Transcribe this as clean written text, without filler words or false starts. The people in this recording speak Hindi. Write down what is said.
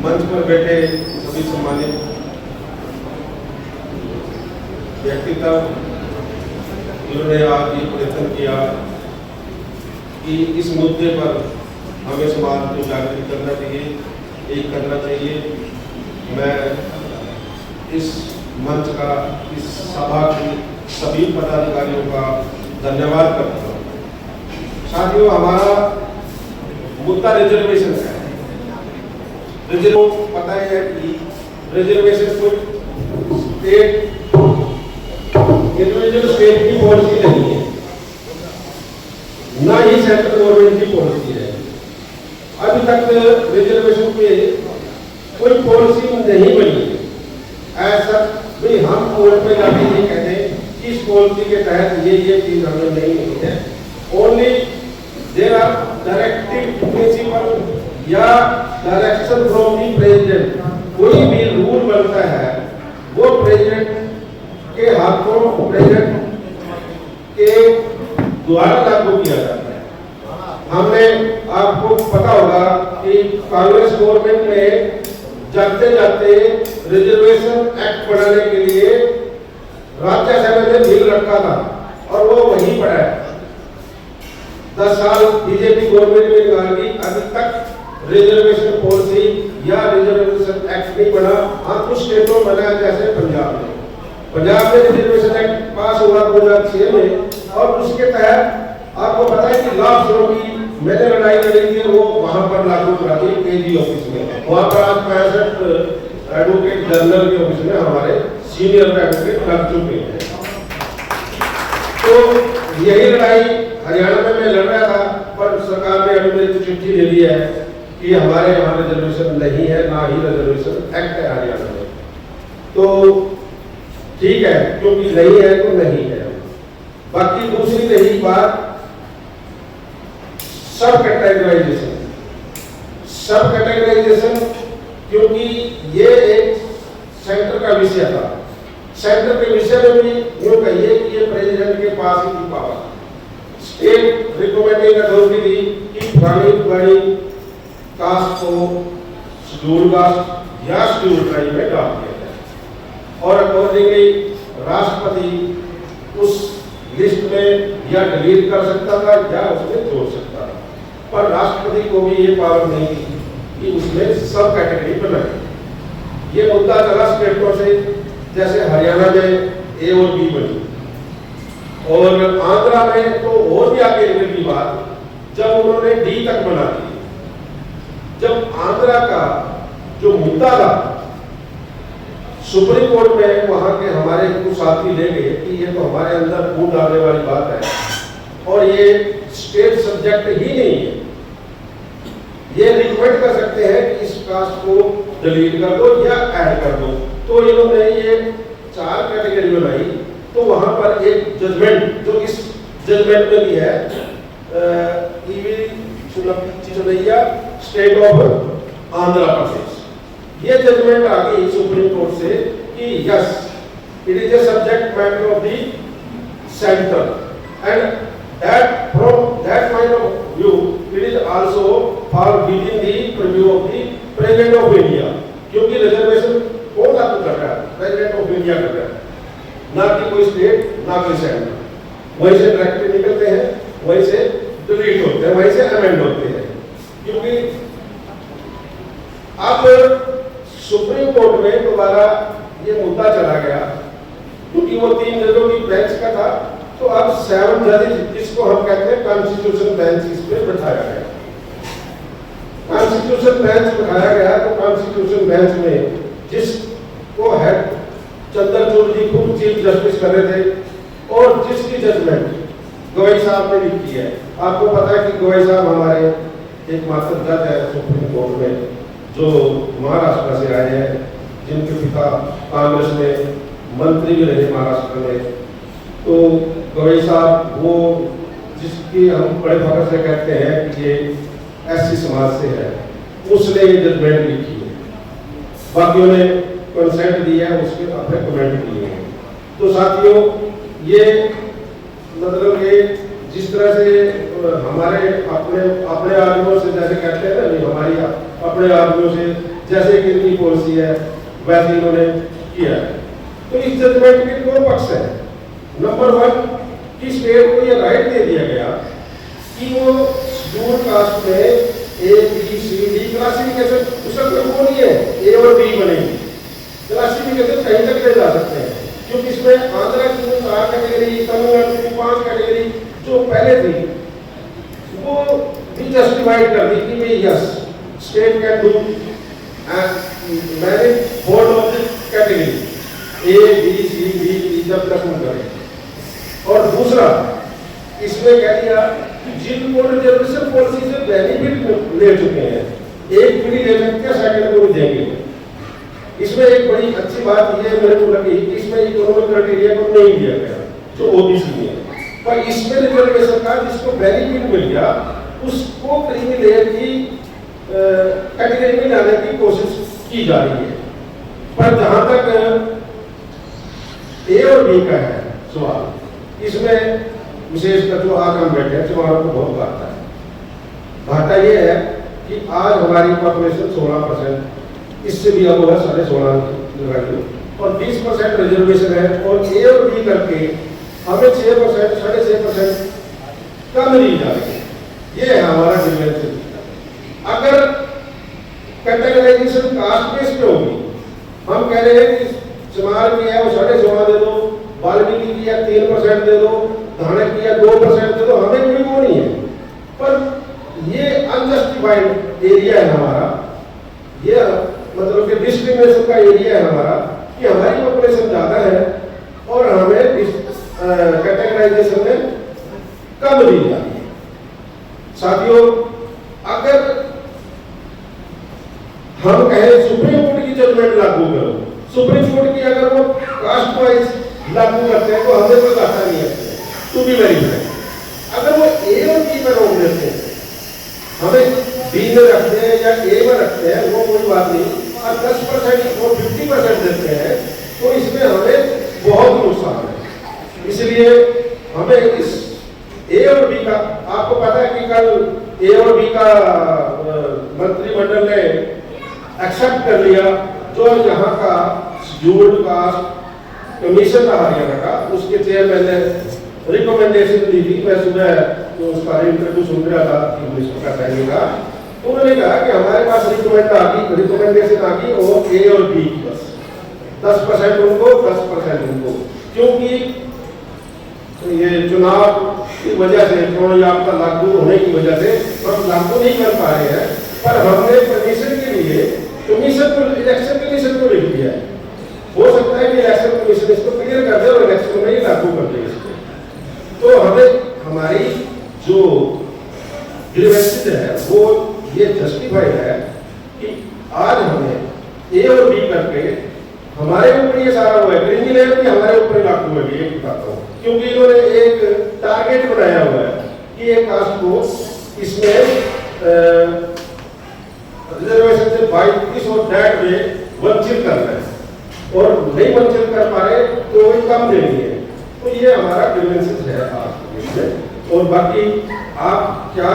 मंच पर बैठे सभी सम्मानित व्यक्तित्व, जिन्होंने आज ये प्रयत्न किया कि इस मुद्दे पर हमें समाज को जागृत करना चाहिए, एक करना चाहिए। मैं इस मंच का, इस सभा की सभी पदाधिकारियों का धन्यवाद करता हूँ। साथियों, हमारा मुद्दा रिजर्वेशन है। रिजर्व पता है कि रिजर्वेशन कोई स्टेट इंडिविजुअल स्टेट की पॉलिसी नहीं है, ना ही सेंट्रल गवर्नमेंट की पॉलिसी है। अभी तक रिजर्वेशन पे कोई पॉलिसी नहीं बनी है। ऐसा भी हम कोर्ट में जाके ये कहते हैं कि इस पॉलिसी के तहत ये चीज हमें नहीं मिली है। Only there are directive principle या डायरेक्शन फ्रॉम दी प्रेसिडेंट। कोई भी रूल बनता है वो प्रेसिडेंट के हाथों, प्रेसिडेंट के द्वारा लागू किया जाता है। हमने, आपको पता होगा कि कांग्रेस गवर्नमेंट में जाते जाते रिजर्वेशन एक्ट बनाने के लिए राज्यसभा में बिल रखा था और वो वहीं पड़ा है। 10 साल बीजेपी गवर्नमेंट में निकाल दी, अभी तक रिजर्वेशन पॉलिसी या रिजर्वेशन एक्ट नहीं बना। हाँ, कुछ स्टेटों में बना, जैसे पंजाब में रिजर्वेशन एक्ट पास हुआ 2006 में, और उसके तहत आपको पता है कि लाभ शुरू की मैंने लड़ाई लड़ी थी, वो वहां पर लागू करा दी केजी ऑफिस में। वहां पर आज 65 एडवोकेट जनरल के ऑफिस में हमारे सीनियर एडवोकेट लग चुके हैं। तो यही लड़ाई हरियाणा में मैं लड़ रहा था, पर सरकार ने अभी मेरी चिट्ठी दे दी है कि हमारे यहाँ रिजर्वेशन नहीं है, ना ही रिजर्वेशन एक्ट है हरियाणा में। तो ठीक है, क्योंकि नहीं है तो नहीं है। बाकी दूसरी रही बात सब कैटेगराइजेशन, क्योंकि ये एक सेंटर का विषय था। सेंटर के विषय में भी यूँ कहिए कि ये प्रेसिडेंट के पास ही थी पावर। स्टेट रिकमेंडिंग अथॉरिटी थी कि पुरानी कास्ट को शेड्यूल कास्ट या शेड्यूल ट्राइब में डाल दिया जाए, और अकॉर्डिंगली राष्ट्रपति उस लिस्ट में या डिलीट कर सकता था या उसमें जोड़ सकता था। पर राष्ट्रपति को भी ये पावर नहीं थी कि उसमें सब कैटेगरी बनाए। ये मुद्दा चला स्टेटों से, जैसे हरियाणा में ए और बी बनी, और आंध्रा में तो और भी आगे निकल की बात जब उन्होंने डी तक बना दी। जब आंध्रा का जो मुद्दा था सुप्रीम कोर्ट में, वहां के हमारे कुछ साथी ले गए कि ये तो हमारे अंदर खून डालने वाली बात है और ये स्टेट सब्जेक्ट ही नहीं है। ये रिकमेंड कर सकते हैं कि इस कास्ट को डिलीट कर दो या ऐड कर दो। तो इन्होंने ये 4 कैटेगरी बनाई। तो वहां पर एक जजमेंट, जो इस जजमेंट में भी है, चुनैया स्टेट ऑफ आंध्र प्रदेश, ये जजमेंट आ गई सुप्रीम कोर्ट से कि yes, it is a subject matter of the centre and that from that point of view it is also for within the preview of the president of India. क्योंकि रिजर्वेशन कौन लागू कर रहा है? प्रेसिडेंट ऑफ इंडिया कर रहा है, ना कि कोई स्टेट, ना कोई सेंटर। वहीं से डायरेक्टली निकलते हैं, वहीं से डिलीट होते हैं, वहीं से अमेंड होते हैं। क्योंकि अब सुप्रीम कोर्ट में दोबारा ये मुद्दा चला गया, क्योंकि वो 3 जजों की बेंच का था। तो अब 7 जजेस, जिसको हम कहते हैं कॉन्स्टिट्यूशन बेंच, इस पे बैठाया गया। कॉन्स्टिट्यूशन बेंच बैठाया गया, तो कॉन्स्टिट्यूशन बेंच में जिसको हेड चंद्रचूड़ जी खुद चीफ जस्टिस कर रहे थे, और जिसकी जजमेंट गवई साहब ने लिखी है। आपको पता है कि गवई साहब हमारे एकमात्र जज है सुप्रीम कोर्ट में, जो महाराष्ट्र से आए हैं, जिनके पिता कांग्रेस में मंत्री भी रहे महाराष्ट्र में। तो गवई साहब, वो जिसकी हम बड़े फख्र से कहते हैं कि ये एससी समाज से है, उसने ये जजमेंट लिखी है। बाकियों ने कंसेंट दिया है, उसके अपने कमेंट किए हैं। तो साथियों, ये मतलब कि जिस तरह से हमारे अपने आदमियों से, जैसे कहते हैं ना, हमारी अपने आदमियों से जैसे कि इनकी पॉलिसी है वैसे इन्होंने किया है। तो इस जजमेंट के दो पक्ष हैं। नंबर 1 कि स्टेट को ये राइट दे दिया गया कि वो शेड्यूल कास्ट में A B C D classification, उसका कोई वो नहीं है ए और बी बनेगी, क्लासिफिकेशन कहीं तक ले जा सकते हैं, क्योंकि इसमें आंध्रा की 4 कैटेगरी, तमिलनाडु की 5 कैटेगरी जो पहले थी वो भी जस्टिफाइड कर दी कि भाई यस स्टेट कैन डू मैंने 4 of the category A B C D जब तक हम करें। और दूसरा इसमें कह दिया कि जिन को रिजर्वेशन पॉलिसी से बेनिफिट ले चुके हैं, एक पीढ़ी ले सकते हैं, सेकंड को भी देंगे। इसमें एक बड़ी अच्छी बात यह मेरे को लगी कि इसमें इकोनॉमिक क्राइटेरिया को नहीं दिया गया जो ओबीसी में, पर इसमें रिजर्वेशन का जिसको बेनिफिट मिल गया उसको क्रीमी लेयर की कैटेगरी में लाने की कोशिश की जा रही है। पर जहां तक ए और बी का है सवाल, इसमें विशेषकर जो आज हम बैठे हैं सवालों को बहुत घाटा है। घाटा यह है कि आज हमारी पॉपुलेशन 16%, इससे भी अब होगा 16.5 और 20% रिजर्वेशन है, और ए और बी करके हमें 6%, 6.5% कम दी जा रही है। ये है हमारा डिफरेंस। अगर कैटेगराइजेशन कास्ट बेस पे होगी, हम कह रहे हैं कि चमार की है वो 16.5 दे दो, वाल्मीकि की है 3% दे दो, धाने की है 2% दे दो, हमें कोई वो नहीं है। पर ये अनजस्टिफाइड एरिया है हमारा, ये मतलब कि डिस्क्रिमिनेशन का एरिया है हमारा, कि हमारी पॉपुलेशन ज्यादा है और हमें कैटेगराइजेशन में कम दी जाती है। साथियों, अगर हम कहें सुप्रीम कोर्ट की जजमेंट लागू करो, सुप्रीम कोर्ट की अगर वो कास्ट वाइज लागू करते हैं तो हमें कोई घाटा नहीं है, टू बी वेरी फ्रैंक। अगर वो ए और बी में रोक देते हैं, हमें बी में रखते हैं या ए में रखते हैं, वो कोई बात नहीं, और 10% और 50% देते हैं तो इसमें हमें बहुत नुकसान है। इसलिए हमें इस ए और बी का, आपको पता है कि कल ए और बी का मंत्रिमंडल ने एक्सेप्ट कर लिया, जो यहाँ का शेड्यूल्ड कास्ट कमीशन था हरियाणा का, उसके चेयरमैन ने रिकमेंडेशन दी थी। मैं सुबह तो उसका इंटरव्यू सुन रहा था चीफ मिनिस्टर का कहने का, तो उन्होंने कहा कि हमारे पास रिकमेंडेशन आ गई और ए और बी की बस 10% उनको, 10% उनको, क्योंकि ये चुनाव की वजह से, चुनाव आपका लागू होने की वजह से हम लागू नहीं कर पा रहे हैं। पर हमने कमीशन के लिए इलेक्शन कमीशन को लिख दिया है। हो सकता है कि इलेक्शन कमीशन इसको क्लियर कर दे और इलेक्शन में ही लागू कर दे इसको। तो हमें हमारी जो ग्रीवेंसेस है वो ये जस्टिफाइड है कि आज हमें ए और बी करके हमारे ऊपर ये सारा हुआ है, क्रिमिनल भी हमारे ऊपर लागू है, ये बताता हूँ, क्योंकि इन्होंने एक टारगेट बनाया हुआ है कि एक कास्ट को इसमें रिजर्वेशन से 22 और दैट में वंचित करना है, और नहीं वंचित कर पा रहे तो वही कम देनी है। तो ये हमारा ग्रीवेंसेस है आज, और बाकी आप क्या